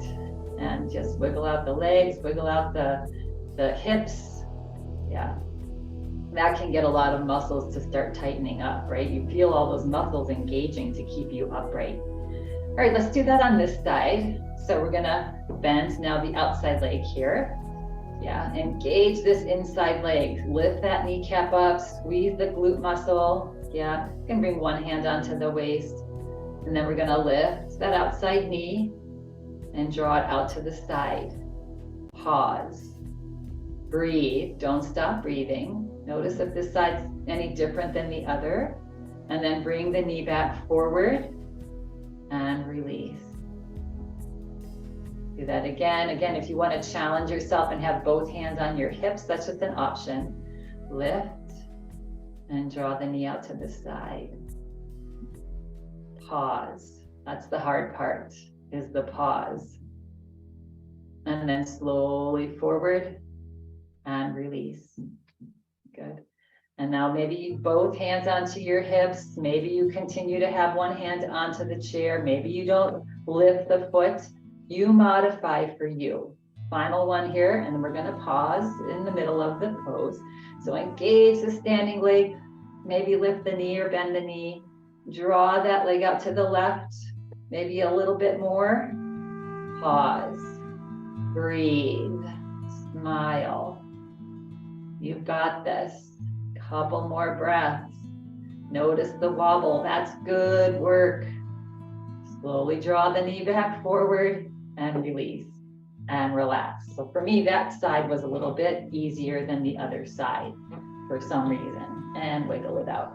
And just wiggle out the legs, wiggle out the hips. Yeah. That can get a lot of muscles to start tightening up, right? You feel all those muscles engaging to keep you upright. All right, let's do that on this side. So we're gonna bend now the outside leg here. Yeah, engage this inside leg. Lift that kneecap up, squeeze the glute muscle. Yeah, you can bring one hand onto the waist. And then we're gonna lift that outside knee and draw it out to the side. Pause. Breathe, don't stop breathing. Notice if this side's any different than the other. And then bring the knee back forward and release. Do that again. Again, if you want to challenge yourself and have both hands on your hips, that's just an option. Lift and draw the knee out to the side. Pause. That's the hard part, is the pause. And then slowly forward and release. Good. And now maybe both hands onto your hips. Maybe you continue to have one hand onto the chair. Maybe you don't lift the foot. You modify for you. Final one here, and we're going to pause in the middle of the pose. So engage the standing leg. Maybe lift the knee or bend the knee. Draw that leg out to the left. Maybe a little bit more. Pause. Breathe. Smile. You've got this. Couple more breaths. Notice the wobble. That's good work. Slowly draw the knee back forward and release and relax. So for me, that side was a little bit easier than the other side for some reason. And wiggle it out.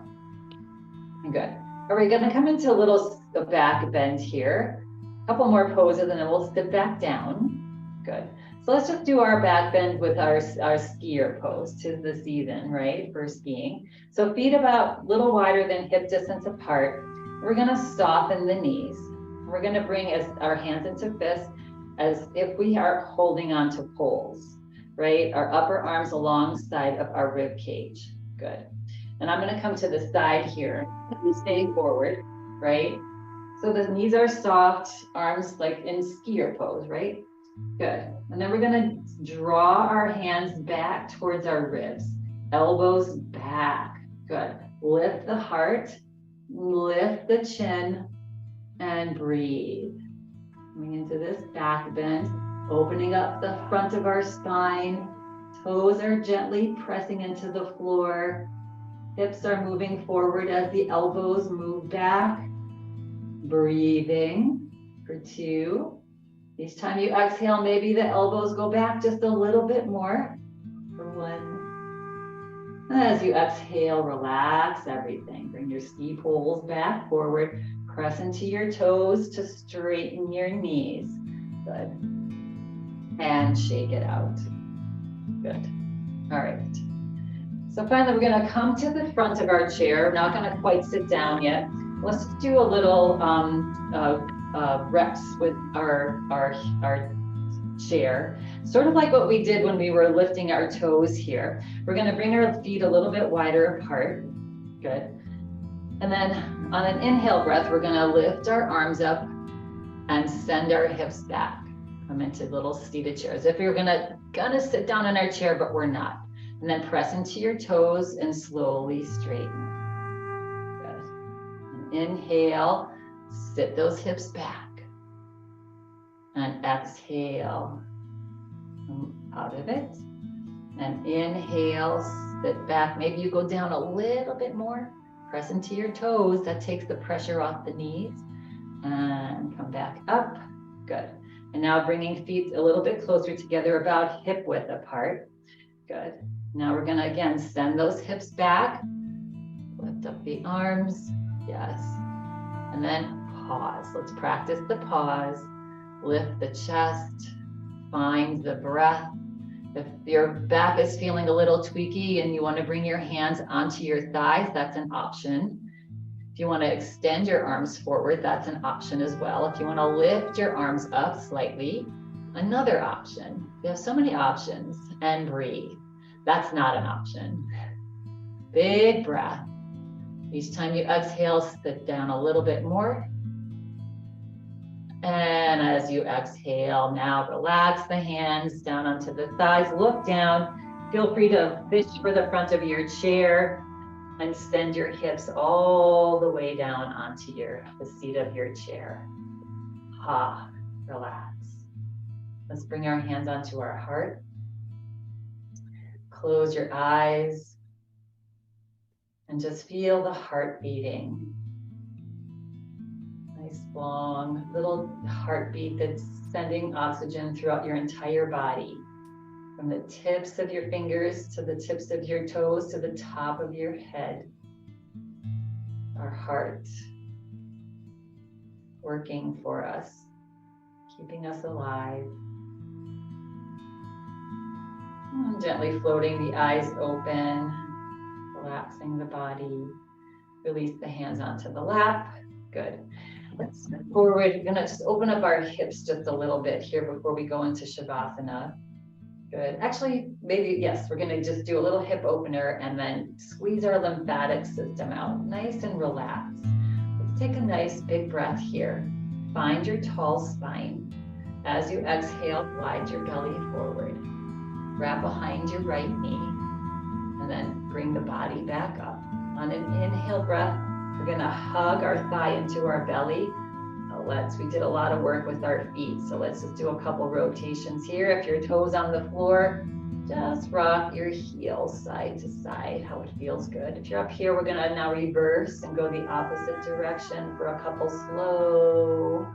Good. Are we going to come into a little back bend here? A couple more poses and then we'll sit back down. Good. So let's just do our back bend with our skier pose. 'Tis the season, right, for skiing. So feet about a little wider than hip distance apart. We're going to soften the knees. We're going to bring our hands into fists as if we are holding on to poles, right? Our upper arms alongside of our rib cage. Good. And I'm going to come to the side here. Stay forward, right? So the knees are soft, arms like in skier pose, right? Good. And then we're going to draw our hands back towards our ribs. Elbows back. Good. Lift the heart, lift the chin, and breathe. Coming into this back bend, opening up the front of our spine. Toes are gently pressing into the floor. Hips are moving forward as the elbows move back. Breathing for 2. Each time you exhale, maybe the elbows go back just a little bit more for 1. And as you exhale, relax everything. Bring your ski poles back forward. Press into your toes to straighten your knees. Good. And shake it out. Good. All right. So finally, we're going to come to the front of our chair. We're not going to quite sit down yet. Let's do a little reps with our chair, sort of like what we did when we were lifting our toes here. We're going to bring our feet a little bit wider apart. Good. And then on an inhale breath, we're going to lift our arms up and send our hips back. Come into little seated chairs. If you're gonna sit down in our chair, but we're not. And then press into your toes and slowly straighten. Good. And inhale, sit those hips back. And exhale, come out of it. And inhale, sit back. Maybe you go down a little bit more. Press into your toes. That takes the pressure off the knees. And come back up. Good. And now bringing feet a little bit closer together, about hip width apart. Good. Now we're gonna, again, send those hips back. Lift up the arms. Yes. And then pause. Let's practice the pause. Lift the chest. Find the breath. If your back is feeling a little tweaky and you want to bring your hands onto your thighs, that's an option. If you want to extend your arms forward, that's an option as well. If you want to lift your arms up slightly, another option. You have so many options. And breathe. That's not an option. Big breath. Each time you exhale, sit down a little bit more. And as you exhale, now relax the hands down onto the thighs. Look down. Feel free to fish for the front of your chair and send your hips all the way down onto the seat of your chair. Relax. Let's bring our hands onto our heart. Close your eyes and just feel the heart beating. Nice long little heartbeat that's sending oxygen throughout your entire body. From the tips of your fingers to the tips of your toes to the top of your head. Our heart working for us, keeping us alive. And gently floating the eyes open, relaxing the body. Release the hands onto the lap. Good. Let's move forward. We're gonna just open up our hips just a little bit here before we go into Shavasana. Good. Actually, maybe, yes, we're gonna just do a little hip opener and then squeeze our lymphatic system out, nice and relaxed. Let's take a nice big breath here. Find your tall spine. As you exhale, glide your belly forward. Wrap behind your right knee, and then bring the body back up. On an inhale breath, we're gonna hug our thigh into our belly. We did a lot of work with our feet, so let's just do a couple rotations here. If your toes on the floor, just rock your heels side to side, how it feels good. If you're up here, we're gonna now reverse and go the opposite direction for a couple slow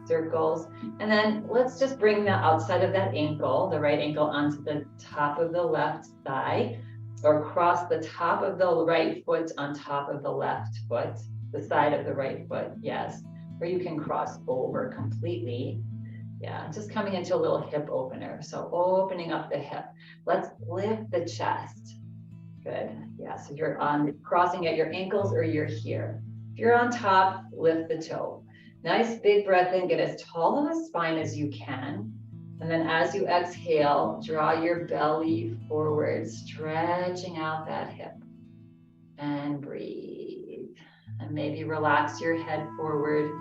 circles. And then let's just bring the outside of that ankle, the right ankle, onto the top of the left thigh, or cross the top of the right foot on top of the left foot, the side of the right foot, yes. Or you can cross over completely. Yeah, just coming into a little hip opener. So opening up the hip. Let's lift the chest. Good. Yeah, so you're crossing at your ankles or you're here. If you're on top, lift the toe. Nice big breath in, get as tall of a spine as you can. And then as you exhale, draw your belly forward, stretching out that hip. And breathe. And maybe relax your head forward.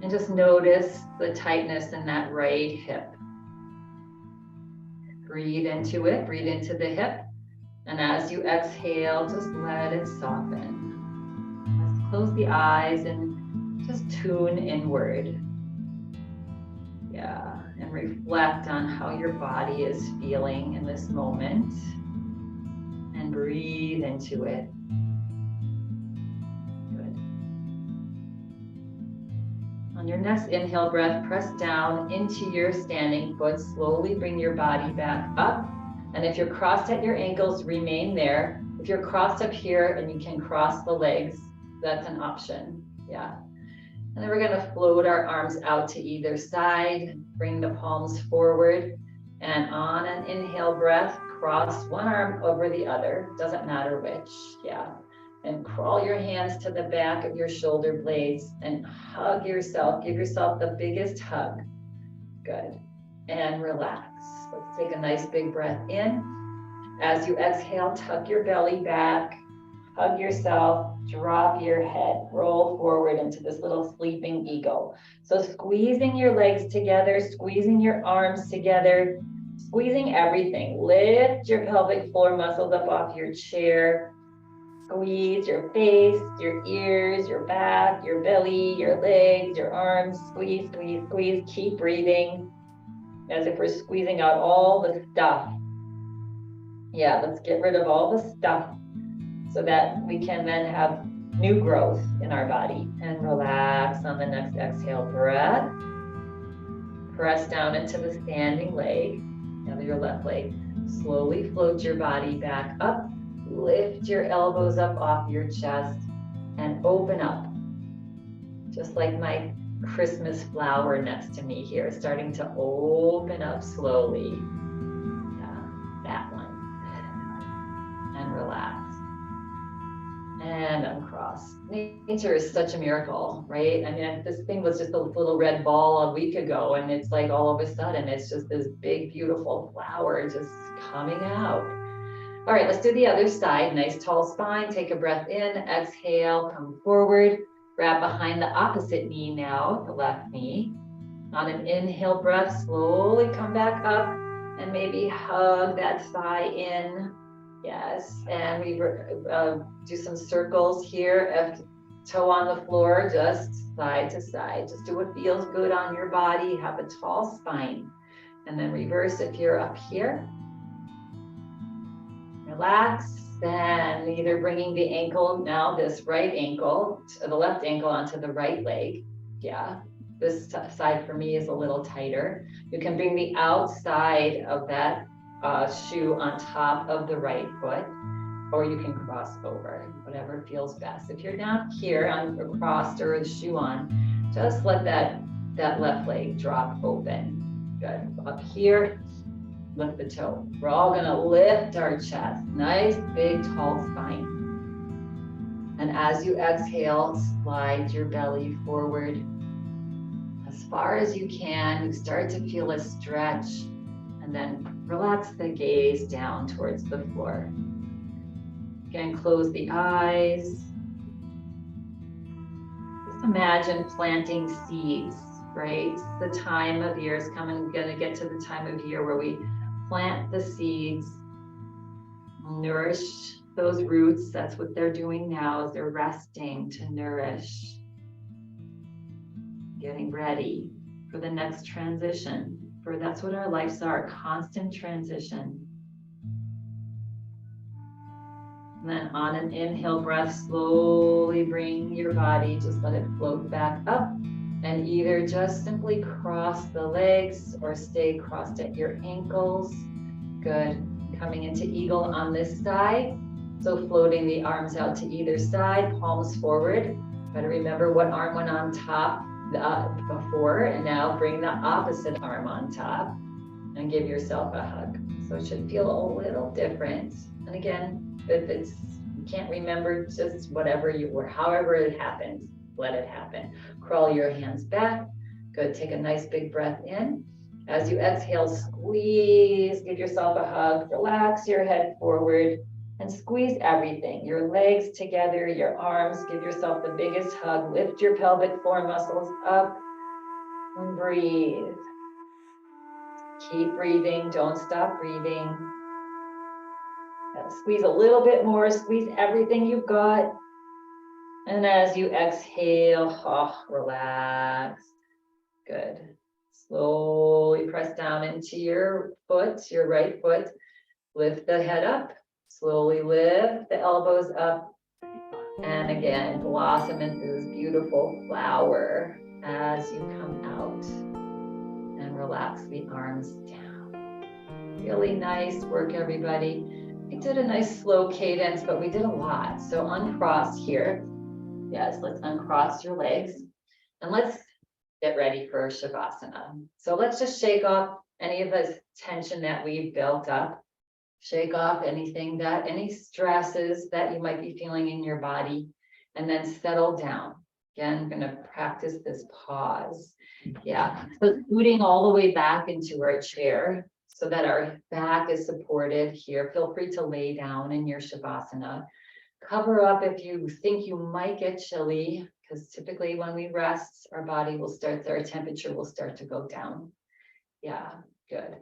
And just notice the tightness in that right hip. Breathe into it, breathe into the hip. And as you exhale, just let it soften. Let's close the eyes and just tune inward. Yeah, and reflect on how your body is feeling in this moment. And breathe into it. On your next inhale breath, press down into your standing foot. Slowly bring your body back up. And if you're crossed at your ankles, remain there. If you're crossed up here and you can cross the legs, that's an option. Yeah. And then we're going to float our arms out to either side. Bring the palms forward. And on an inhale breath, cross one arm over the other. Doesn't matter which. Yeah. And crawl your hands to the back of your shoulder blades and hug yourself. Give yourself the biggest hug. Good. And relax. Let's take a nice big breath in. As you exhale, tuck your belly back. Hug yourself. Drop your head. Roll forward into this little sleeping eagle. So squeezing your legs together, squeezing your arms together, squeezing everything. Lift your pelvic floor muscles up off your chair. Squeeze your face, your ears, your back, your belly, your legs, your arms. Squeeze, squeeze, squeeze. Keep breathing as if we're squeezing out all the stuff. Yeah, let's get rid of all the stuff so that we can then have new growth in our body. And relax on the next exhale breath. Press down into the standing leg, your left leg. Slowly float your body back up. Lift your elbows up off your chest and open up. Just like my Christmas flower next to me here, starting to open up slowly. Yeah, that one. And relax. And uncross. Nature is such a miracle, right? I mean, this thing was just a little red ball a week ago, and it's like all of a sudden, it's just this big, beautiful flower just coming out. All right, let's do the other side. Nice tall spine. Take a breath in. Exhale, come forward. Wrap behind the opposite knee now, the left knee. On an inhale breath, slowly come back up and maybe hug that thigh in. Yes, and we do some circles here. If toe on the floor, just side to side. Just do what feels good on your body. Have a tall spine. And then reverse if you're up here. Relax, and either bringing the ankle, now this right ankle, the left ankle onto the right leg. Yeah, this side for me is a little tighter. You can bring the outside of that shoe on top of the right foot, or you can cross over, whatever feels best. If you're down here on a crossed or a shoe on, just let that left leg drop open. Good. Up here. Lift the toe. We're all gonna lift our chest. Nice, big, tall spine. And as you exhale, slide your belly forward as far as you can. You start to feel a stretch. And And then relax the gaze down towards the floor. Again, close the eyes. Just imagine planting seeds, right? The time of year is coming, gonna get to the time of year where we plant the seeds, nourish those roots. That's what they're doing now, is they're resting to nourish, getting ready for the next transition. For that's what our lives are, constant transition. And then on an inhale breath, slowly bring your body, just let it float back up, and either just simply cross the legs or stay crossed at your ankles. Good. Coming into eagle on this side. So floating the arms out to either side, palms forward. Got to remember what arm went on top before, and now bring the opposite arm on top and give yourself a hug. So it should feel a little different. And again, if you can't remember, just whatever you were, however it happens, let it happen. Crawl your hands back. Good. Take a nice big breath in. As you exhale, squeeze, give yourself a hug, relax your head forward and squeeze everything. Your legs together, your arms, give yourself the biggest hug. Lift your pelvic floor muscles up and breathe. Keep breathing. Don't stop breathing. Squeeze a little bit more. Squeeze everything you've got. And as you exhale, relax. Good. Slowly press down into your foot, your right foot. Lift the head up. Slowly lift the elbows up. And again, blossom into this beautiful flower as you come out. And relax the arms down. Really nice work, everybody. We did a nice slow cadence, but we did a lot. So uncross here. Yes, let's uncross your legs. And let's get ready for Shavasana. So let's just shake off any of the tension that we've built up. Shake off any stresses that you might be feeling in your body, and then settle down. Again, I'm gonna practice this pause. Yeah, so scooting all the way back into our chair so that our back is supported here. Feel free to lay down in your Shavasana. Cover up if you think you might get chilly, because typically when we rest, our temperature will start to go down. Yeah, good.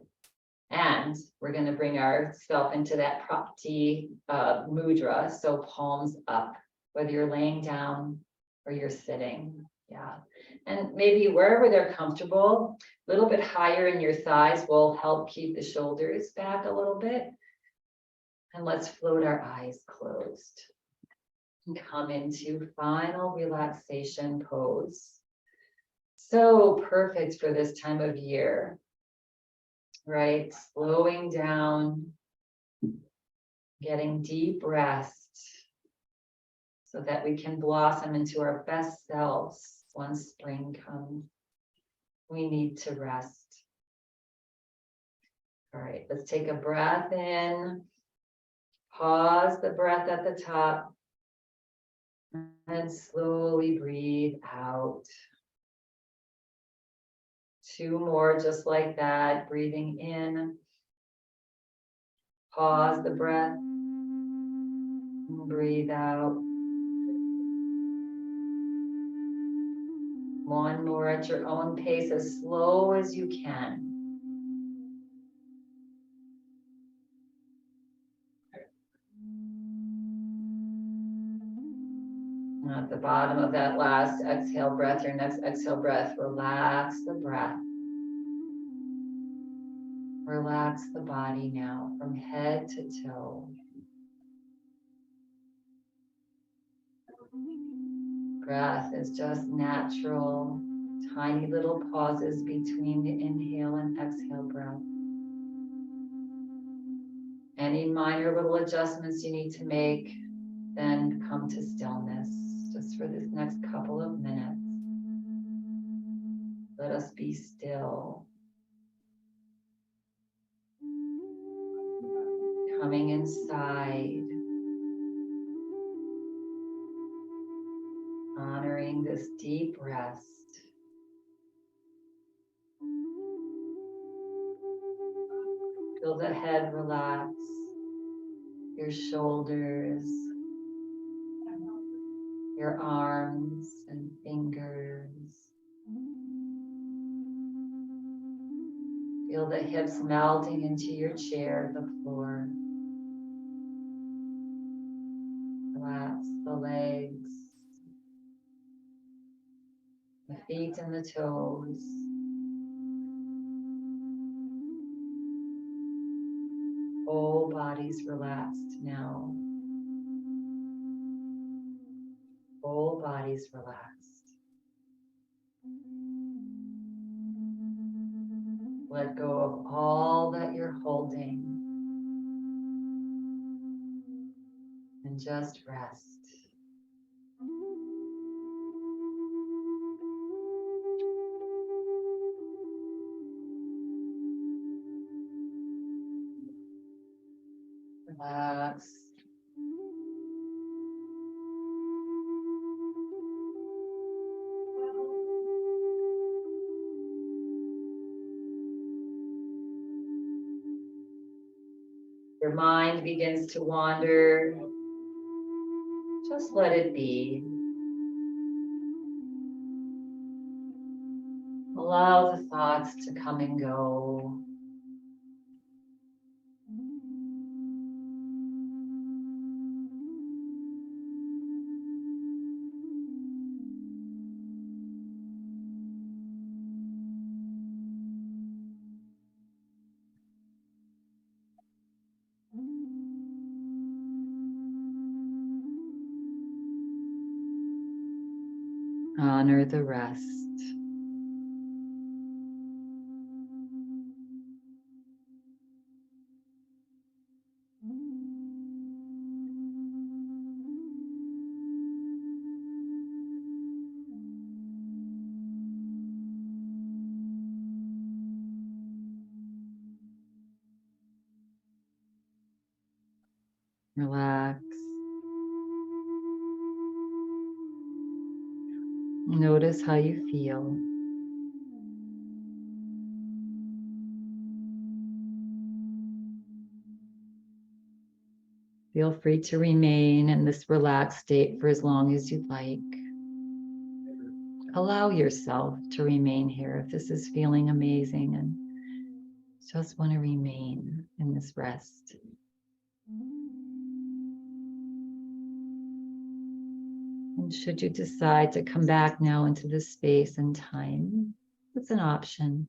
And we're going to bring ourselves into that Prapti mudra. So palms up, whether you're laying down or you're sitting. Yeah. And maybe wherever they're comfortable, a little bit higher in your thighs will help keep the shoulders back a little bit. And let's float our eyes closed. And come into final relaxation pose. So perfect for this time of year. Right, slowing down, getting deep rest so that we can blossom into our best selves once spring comes. We need to rest. All right, let's take a breath in, pause the breath at the top, and slowly breathe out. 2 more just like that, breathing in. Pause the breath. And breathe out. 1 more at your own pace, as slow as you can. At the bottom of that last exhale breath, your next exhale breath, relax the breath. Relax the body now from head to toe. Breath is just natural, tiny little pauses between the inhale and exhale breath. Any minor little adjustments you need to make, then come to stillness just for this next couple of minutes. Let us be still. Coming inside. Honoring this deep rest. Feel the head relax, your shoulders, your arms and fingers. Feel the hips melting into your chair, the floor. Relax the legs, the feet and the toes. Whole body's relaxed now. Whole body's relaxed. Let go of all that you're holding and just rest. Relax. Your mind begins to wander. Just let it be. Allow the thoughts to come and go. Honor the rest. Relax. Notice how you feel. Feel free to remain in this relaxed state for as long as you'd like. Allow yourself to remain here if this is feeling amazing and just want to remain in this rest. And should you decide to come back now into this space and time, it's an option.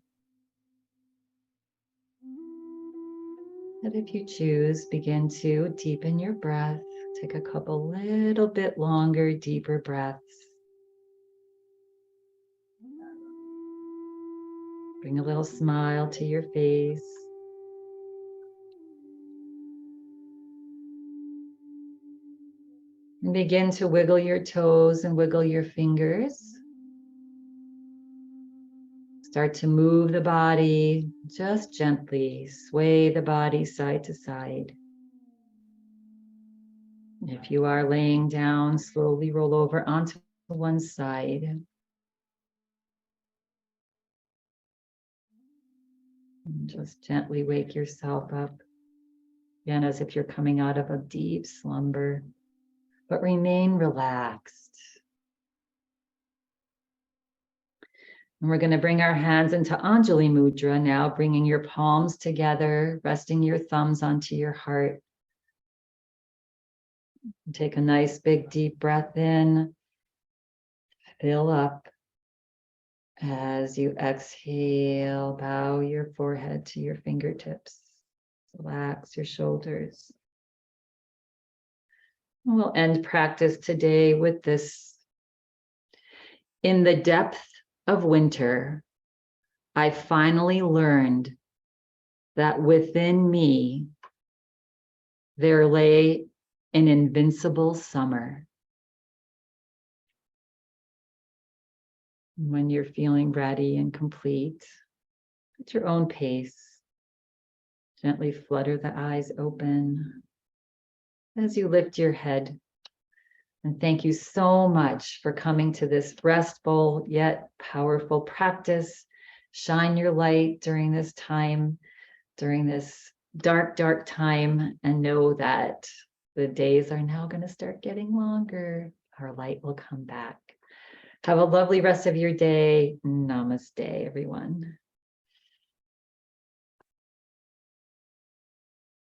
But if you choose, begin to deepen your breath. Take a couple little bit longer, deeper breaths. Bring a little smile to your face. And begin to wiggle your toes and wiggle your fingers. Start to move the body, just gently sway the body side to side. If you are laying down, slowly roll over onto one side. And just gently wake yourself up, again, as if you're coming out of a deep slumber, but remain relaxed. And we're going to bring our hands into Anjali Mudra now, bringing your palms together, resting your thumbs onto your heart. Take a nice big deep breath in. Fill up. As you exhale, bow your forehead to your fingertips. Relax your shoulders. And we'll end practice today with this. In the depth of winter, I finally learned that within me there lay an invincible summer. When you're feeling ready and complete, at your own pace, gently flutter the eyes open as you lift your head. And thank you so much for coming to this restful yet powerful practice. Shine your light during this time, during this dark, dark time and know that the days are now going to start getting longer. Our light will come back. Have a lovely rest of your day. Namaste, everyone.